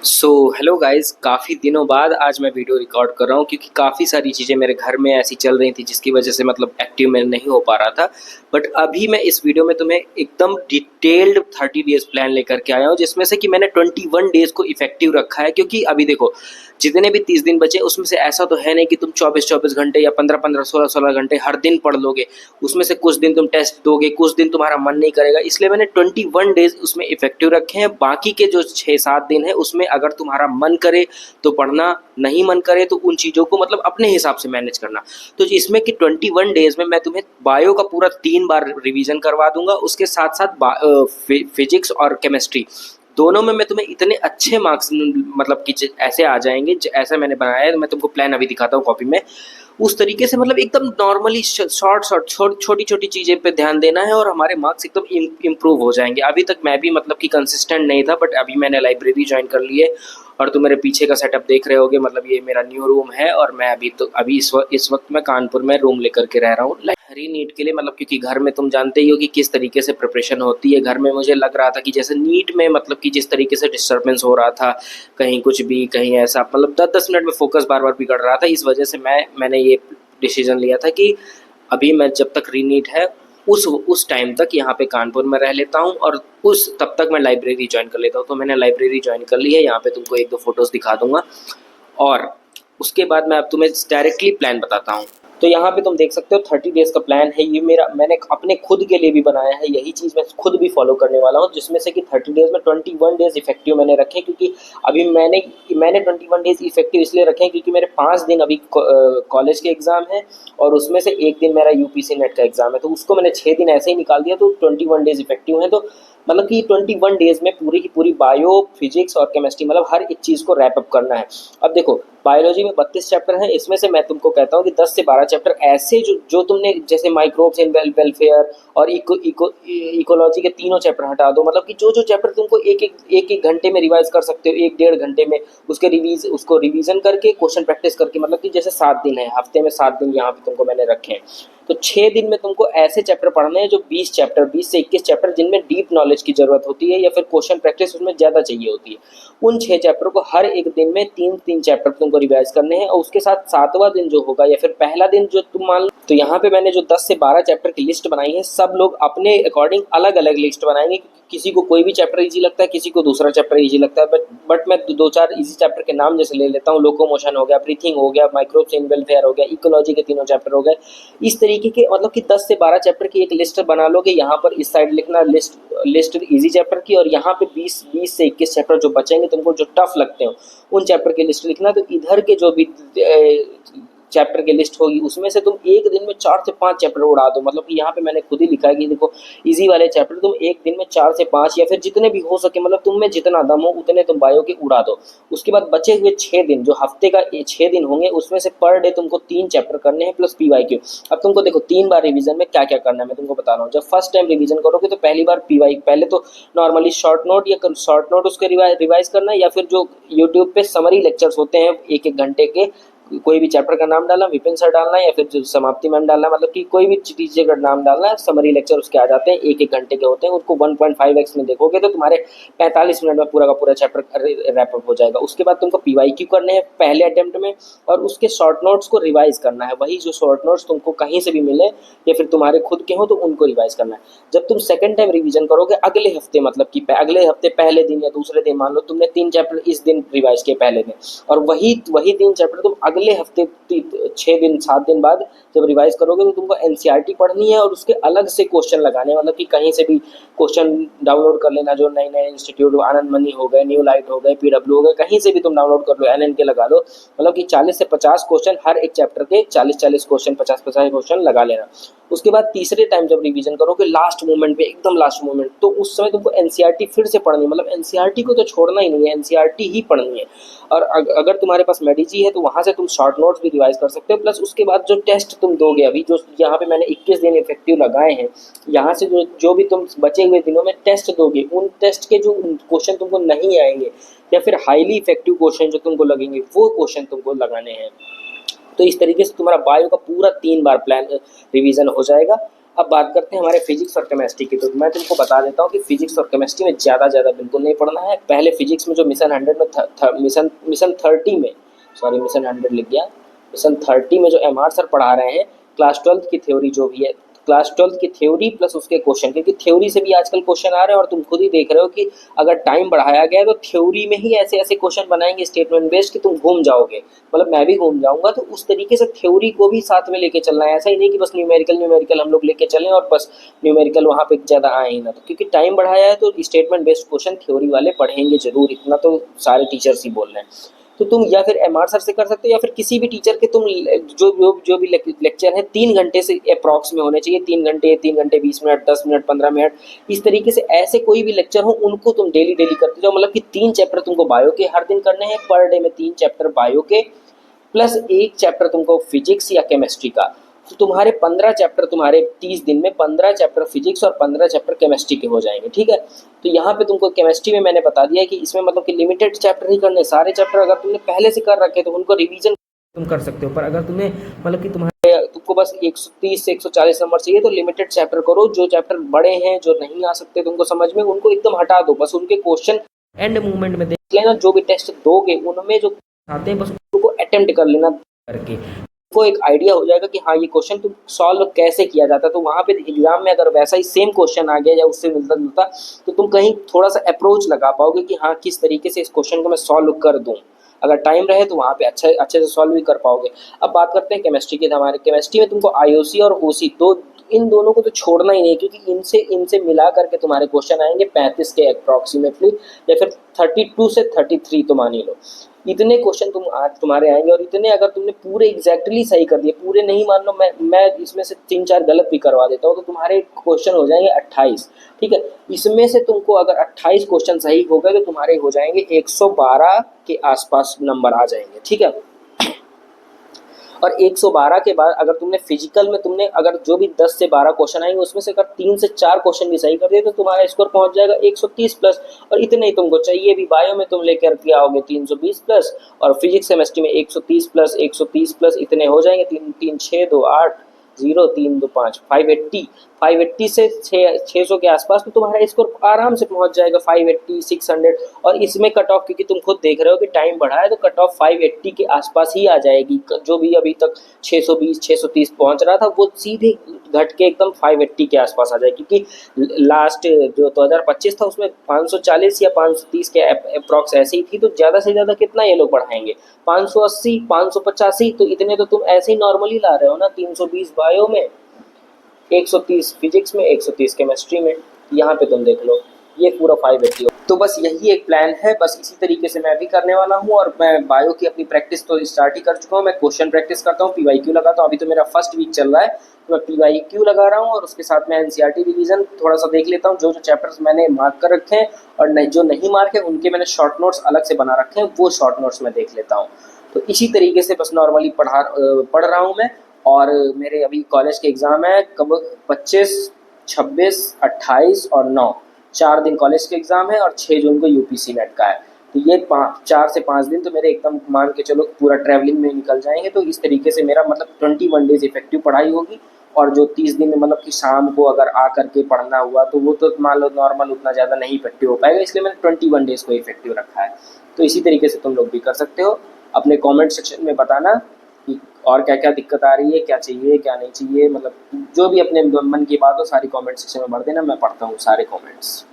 So hello guys, काफ़ी दिनों बाद आज मैं वीडियो रिकॉर्ड कर रहा हूँ क्योंकि काफ़ी सारी चीज़ें मेरे घर में ऐसी चल रही थी जिसकी वजह से मतलब एक्टिव मैं नहीं हो पा रहा था। बट अभी मैं इस वीडियो में तुम्हें एकदम डिटेल्ड 30 डेज़ प्लान लेकर के आया हूँ, जिसमें से कि मैंने 21 डेज़ को इफेक्टिव रखा है। क्योंकि अभी देखो, जितने भी 30 दिन बचे उसमें से ऐसा तो है नहीं कि तुम 24-24 घंटे या 15-15 16-16 घंटे हर दिन पढ़ लोगे। उसमें से कुछ दिन तुम टेस्ट दोगे, कुछ दिन तुम्हारा मन नहीं करेगा, इसलिए मैंने 21 डेज़ उसमें इफेक्टिव रखे हैं। बाकी के जो 6-7 दिन है उसमें अगर तुम्हारा मन करे तो पढ़ना, नहीं मन करे तो उन चीज़ों को मतलब अपने हिसाब से मैनेज करना। तो इसमें कि 21 डेज़ में मैं तुम्हें बायो का पूरा 3 बार रिवीजन करवा दूंगा, उसके साथ साथ फिजिक्स और केमिस्ट्री दोनों में मैं तुम्हें इतने अच्छे मार्क्स मतलब कि ऐसे आ जाएंगे। ऐसा मैंने बनाया है, मैं तुमको प्लान अभी दिखाता हूँ कॉपी में। उस तरीके से मतलब एकदम नॉर्मली शॉर्ट छोटी छोटी चीज़ें पे ध्यान देना है और हमारे मार्क्स एकदम इम्प्रूव हो जाएंगे। अभी तक मैं भी मतलब कि कंसिस्टेंट नहीं था, बट अभी मैंने लाइब्रेरी ज्वाइन कर ली है और तुम मेरे पीछे का सेटअप देख रहे होगे। मतलब ये मेरा न्यू रूम है और मैं अभी इस वक्त मैं कानपुर में रूम लेकर के रह रहा हूँ हरी नीट के लिए। मतलब क्योंकि घर में तुम जानते ही हो कि किस तरीके से प्रिपरेशन होती है। घर में मुझे लग रहा था कि जैसे नीट में मतलब कि जिस तरीके से डिस्टर्बेंस हो रहा था, कहीं कुछ भी कहीं ऐसा, मतलब 10-10 मिनट में फोकस बार बार बिगड़ रहा था। इस वजह से मैंने ये डिसीजन लिया था कि अभी मैं जब तक रीनीट है उस टाइम तक यहाँ पे कानपुर में रह लेता हूँ और उस तब तक मैं लाइब्रेरी ज्वाइन कर लेता हूँ। तो मैंने लाइब्रेरी ज्वाइन कर ली है। यहाँ पे तुमको 1-2 फोटोज़ दिखा दूंगा और उसके बाद मैं अब तुम्हें डायरेक्टली प्लान बताता हूँ। तो यहाँ पे तुम देख सकते हो 30 डेज़ का प्लान है। ये मैंने अपने खुद के लिए भी बनाया है, यही चीज़ मैं खुद भी फॉलो करने वाला हूँ, जिसमें से कि 30 डेज़ में 21 डेज़ इफेक्टिव मैंने रखे। क्योंकि अभी मैंने 21 डेज़ इफेक्टिव इसलिए रखे हैं क्योंकि मेरे 5 दिन अभी कॉलेज के एग्ज़ाम है और उसमें से एक दिन मेरा यूपीसी नेट का एग्ज़ाम है। तो उसको मैंने 6 दिन ऐसे ही निकाल दिया, तो 21 डेज़ इफेक्टिव है। तो मतलब कि 21 डेज़ में पूरी की पूरी बायो, फिजिक्स और केमिस्ट्री मतलब हर एक चीज़ को रैप अप करना है। अब देखो, बायोलॉजी में 32 चैप्टर हैं, इसमें से मैं तुमको कहता हूँ कि 10 से 12 चैप्टर ऐसे जो तुमने जैसे माइक्रोब्स इन वेलफेयर और इकोलॉजी के तीनों चैप्टर हटा दो। मतलब कि जो चैप्टर तुमको एक घंटे में रिवाइज कर सकते हो, 1-1.5 घंटे में उसको रिवीजन करके क्वेश्चन प्रैक्टिस करके, मतलब कि जैसे 7 दिन है, हफ्ते में 7 दिन यहाँ पे तुमको मैंने रखे हैं। तो 6 दिन में तुमको ऐसे चैप्टर पढ़ने हैं जो 20 से 21 चैप्टर जिनमें डीप नॉलेज की जरूरत होती है या फिर क्वेश्चन प्रैक्टिस उसमें ज़्यादा चाहिए होती है। उन 6 चैप्टर को हर एक दिन में 3-3 चैप्टर तुमको रिवाइज करने हैं और उसके साथ 7वां दिन जो होगा या फिर पहला दिन जो तुम मान लो। तो यहाँ पे मैंने जो 10 से 12 चैप्टर की लिस्ट बनाई है, सब लोग अपने अकॉर्डिंग अलग अलग लिस्ट बनाएंगे। किसी को कोई भी चैप्टर इजी लगता है, किसी को दूसरा चैप्टर इजी लगता है, बट मैं 2-4 इजी चैप्टर के नाम जैसे ले लेता हूँ। लोकोमोशन हो गया, ब्रीथिंग हो गया, माइक्रोब्स इन वेलफेयर हो गया, इकोलॉजी के तीनों चैप्टर हो गए। इस तरीके के मतलब कि 10 से 12 चैप्टर की एक लिस्ट बना लोगे। यहाँ पर इस साइड लिखना लिस्ट इजी चैप्टर की, और यहाँ पे 20 से 21 चैप्टर जो बचेंगे तुमको जो टफ लगते हो उन चैप्टर की लिस्ट लिखना। तो इधर के जो भी चैप्टर की लिस्ट होगी उसमें से तुम एक दिन में 4 से 5 चैप्टर उड़ा दो। मतलब कि यहाँ पे मैंने खुद ही लिखा है कि देखो, इजी वाले चैप्टर तुम एक दिन में 4 से 5 या फिर जितने भी हो सके, मतलब तुम में जितना दम हो उतने तुम बायो के उड़ा दो। उसके बाद बचे हुए 6 दिन जो हफ्ते का 6 दिन होंगे उसमें से पर डे तुमको 3 चैप्टर करने हैं प्लस पीवाईक्यू। अब तुमको देखो 3 बार रिवीजन में क्या क्या करना है मैं तुमको बता रहा हूँ। जब फर्स्ट टाइम रिवीजन करोगे तो पहली बार पीवाई, पहले तो नॉर्मली शॉर्ट नोट उसके रिवाइज करना है, या फिर जो यूट्यूब पे समरी लेक्चर्स होते हैं 1-1 घंटे के, कोई भी चैप्टर का नाम डालना, विपिन सर डालना है या फिर जो समाप्ति मैम डालना, मतलब कि कोई भी टीचर का नाम डालना है। समरी लेक्चर उसके आ जाते हैं, 1-1 घंटे के होते हैं। उनको 1.5x में देखोगे तो तुम्हारे 45 मिनट में पूरा का पूरा चैप्टर रैप अप हो जाएगा। उसके बाद तुमको पीवाईक्यू करने हैं पहले अटेम्प्ट में और उसके शॉर्ट नोट्स को रिवाइज करना है। वही जो शॉर्ट नोट्स तुमको कहीं से भी मिले या फिर तुम्हारे खुद के हो तो उनको रिवाइज करना है। जब तुम सेकंड टाइम रिवीजन करोगे अगले हफ्ते, मतलब कि अगले हफ्ते पहले दिन या दूसरे दिन, मान लो तुमने 3 चैप्टर इस दिन रिवाइज किए पहले दिन, और वही 3 चैप्टर तुम अगले हफ्ते 6 दिन 7 दिन बाद जब रिवाइज करोगे तो तुमको एनसीईआरटी पढ़नी है और उसके अलग से क्वेश्चन लगाने, मतलब कि कहीं से भी क्वेश्चन डाउनलोड कर लेना। जो नए नए इंस्टीट्यूट, आनंद मनी हो गए, न्यू लाइट हो गए, पीडब्ल्यू हो गए, कहीं से भी तुम डाउनलोड कर लो, एनएन के लगा लो। मतलब कि 40 से 50 क्वेश्चन हर एक चैप्टर के, 40-40 क्वेश्चन, 50-50 क्वेश्चन लगा लेना। उसके बाद तीसरे टाइम जब रिवीजन करोगे लास्ट मोमेंट पे, एकदम लास्ट मोमेंट, तो उस समय तुमको एनसीईआरटी फिर से पढ़नी है। मतलब एनसीईआरटी को तो छोड़ना ही नहीं है, एनसीईआरटी ही पढ़नी है। और अगर तुम्हारे पास मेडिजी है तो वहाँ से तुम शॉर्ट नोट्स भी रिवाइज कर सकते हो। प्लस उसके बाद जो टेस्ट तुम दोगे, अभी जो यहाँ पे मैंने 21 दिन इफेक्टिव लगाए हैं, यहाँ से जो भी तुम बचे हुए दिनों में टेस्ट दोगे, उन टेस्ट के जो क्वेश्चन तुमको नहीं आएंगे या फिर हाईली इफेक्टिव क्वेश्चन जो तुमको लगेंगे वो क्वेश्चन तुमको लगाने हैं। तो इस तरीके से तुम्हारा बायो का पूरा 3 बार प्लान रिवीजन हो जाएगा। अब बात करते हैं हमारे फिजिक्स और केमिस्ट्री की। तो मैं तुमको बता देता हूँ कि फिजिक्स और केमिस्ट्री में ज़्यादा बिल्कुल नहीं पढ़ना है। पहले फिजिक्स में जो मिशन 100 में मिशन 30 में, सॉरी मिशन 100 लिख गया, मिशन 30 में जो एमआर सर पढ़ा रहे हैं, क्लास 12 की थ्योरी जो भी है, क्लास 12 की थ्योरी प्लस उसके क्वेश्चन, क्योंकि थ्योरी से भी आजकल क्वेश्चन आ रहे हैं और तुम खुद ही देख रहे हो कि अगर टाइम बढ़ाया गया है तो थ्योरी में ही ऐसे ऐसे क्वेश्चन बनाएंगे स्टेटमेंट बेस्ड कि तुम घूम जाओगे, मतलब मैं भी घूम जाऊंगा। तो उस तरीके से थ्योरी को भी साथ में लेके चलना है। ऐसा ही नहीं कि बस न्यूमेरिकल हम लोग लेके चलें और बस न्यूमेरिकल वहाँ पे ज़्यादा आए ही ना। तो क्योंकि टाइम बढ़ाया है तो स्टेटमेंट बेस्ड क्वेश्चन थ्योरी वाले पढ़ेंगे जरूर, इतना तो सारे टीचर्स ही बोल रहे हैं। तो तुम या फिर एमआर सर से कर सकते हो या फिर किसी भी टीचर के, तुम जो भी लेक्चर है 3 घंटे से अप्रॉक्स में होने चाहिए, 3 घंटे, 3 घंटे 20 मिनट, 10 मिनट, 15 मिनट, इस तरीके से ऐसे कोई भी लेक्चर हो उनको तुम डेली डेली करते जाओ। मतलब कि 3 चैप्टर तुमको बायो के हर दिन करने हैं, पर डे में 3 चैप्टर बायो के प्लस 1 चैप्टर तुमको फिजिक्स या केमिस्ट्री का। तो तुम्हारे 15 चैप्टर, तुम्हारे 30 दिन में 15 चैप्टर फिजिक्स और 15 चैप्टर केमिस्ट्री के हो जाएंगे, ठीक है। तो यहाँ पे तुमको केमिस्ट्री में मैंने बता दिया कि इसमें मतलब कि लिमिटेड चैप्टर ही करने, सारे चैप्टर अगर तुमने पहले से कर रखे तो उनको रिवीजन तुम कर सकते हो। पर अगर तुम्हें मतलब कि तुमको बस 130 से 140 नंबर चाहिए तो लिमिटेड चैप्टर करो। जो चैप्टर बड़े हैं, जो नहीं आ सकते तुमको समझ में, उनको एकदम हटा दो, बस उनके क्वेश्चन एंड मूवमेंट में देख लेना। जो भी टेस्ट दोगे उनमें जो आते हैं बस उनको अटेम्प्ट कर लेना करके, को एक आइडिया हो जाएगा कि हाँ ये क्वेश्चन तुम सॉल्व कैसे किया जाता है। तो वहाँ पे एग्जाम में अगर वैसा ही सेम क्वेश्चन आ गया या उससे मिलता जुलता, तो तुम कहीं थोड़ा सा अप्रोच लगा पाओगे कि हाँ किस तरीके से इस क्वेश्चन को मैं सॉल्व कर दूँ। अगर टाइम रहे तो वहाँ पे अच्छे से सॉल्व भी कर पाओगे। अब बात करते हैं केमिस्ट्री की। हमारे केमिस्ट्री में तुमको आईओसी और ओसी, तो इन दोनों को तो छोड़ना ही नहीं, क्योंकि इनसे इनसे मिला करके तुम्हारे क्वेश्चन आएंगे 35 के अप्रॉक्सीमेटली, या फिर 32 से 33 तो मान ही लो। इतने क्वेश्चन तुम आज तुम्हारे आएंगे, और इतने अगर तुमने पूरे एग्जैक्टली सही कर दिए, पूरे नहीं मान लो, मैं इसमें से 3-4 गलत भी करवा देता हूँ, तो तुम्हारे क्वेश्चन हो जाएंगे 28, ठीक है। इसमें से तुमको अगर 28 क्वेश्चन सही हो गए तो तुम्हारे हो जाएंगे 112 के आसपास नंबर आ जाएंगे, ठीक है। और 112 के बाद अगर तुमने फिजिकल में तुमने अगर जो भी 10 से 12 क्वेश्चन आएंगे उसमें से अगर 3 से 4 क्वेश्चन भी सही कर दिए तो तुम्हारा स्कोर पहुंच जाएगा 130 प्लस। और इतने ही तुमको चाहिए भी, बायो में तुम लेकर के आओगे 320 प्लस, और फिजिक्स केमिस्ट्री में 130 प्लस, 130 प्लस, इतने हो जाएंगे। 3 3 6 2 8 0 3 2 5 580 से 600 के आसपास, तो तुम्हारा स्कोर आराम से पहुंच जाएगा 580 600। और इसमें कट ऑफ, क्योंकि तुम खुद देख रहे हो कि टाइम बढ़ा है, तो कट ऑफ 580 के आसपास ही आ जाएगी। जो भी अभी तक 620 630 पहुंच रहा था वो सीधे घट के एकदम 580 के आसपास आ जाएगी, क्योंकि लास्ट जो 2025 था उसमें 540 या 530 के अप्रॉक्स ऐसे ही थी। तो ज़्यादा से ज़्यादा कितना ये लोग बढ़ाएंगे, 580 585, तो इतने तो तुम ऐसे ही नॉर्मली ला रहे हो ना। 320 बायो में, 130 फिजिक्स में, 130 केमिस्ट्री में, यहाँ पे तुम देख लो ये पूरा 580। तो बस यही एक प्लान है, बस इसी तरीके से मैं भी करने वाला हूँ। और मैं बायो की अपनी प्रैक्टिस तो स्टार्ट ही कर चुका हूँ। मैं क्वेश्चन प्रैक्टिस करता हूँ, पीवाईक्यू लगाता हूँ। अभी तो मेरा फर्स्ट वीक चल रहा है, तो मैं पीवाईक्यू लगा रहा हूँ और उसके साथ में एनसीईआरटी रिवीजन थोड़ा सा देख लेता हूँ। जो चैप्टर्स मैंने मार्क कर रखे हैं और जो नहीं मार्क है उनके मैंने शॉर्ट नोट्स अलग से बना रखे हैं, वो शॉर्ट नोट्स मैं देख लेता हूँ। तो इसी तरीके से बस नॉर्मली पढ़ रहा हूँ मैं। और मेरे अभी कॉलेज के एग्ज़ाम है कब, 25 26 28 और 9, 4 दिन कॉलेज के एग्ज़ाम है और 6 जून को यूपीसी नेट का है। तो ये 4 से 5 दिन तो मेरे एकदम मान के चलो पूरा ट्रैवलिंग में निकल जाएंगे। तो इस तरीके से मेरा मतलब 21 डेज इफेक्टिव पढ़ाई होगी। और जो 30 दिन में मतलब कि शाम को अगर आ करके पढ़ना हुआ तो वो तो मान लो नॉर्मल उतना ज़्यादा नहीं इफेक्टिव हो पाएगा, इसलिए मैंने 21 डेज़ को इफेक्टिव रखा है। तो इसी तरीके से तुम लोग भी कर सकते हो। अपने कमेंट सेक्शन में बताना कि और क्या क्या दिक्कत आ रही है, क्या चाहिए क्या नहीं चाहिए, मतलब जो भी अपने मन की बात हो सारी कमेंट सेक्शन में भर देना, मैं पढ़ता हूँ सारे कमेंट्स।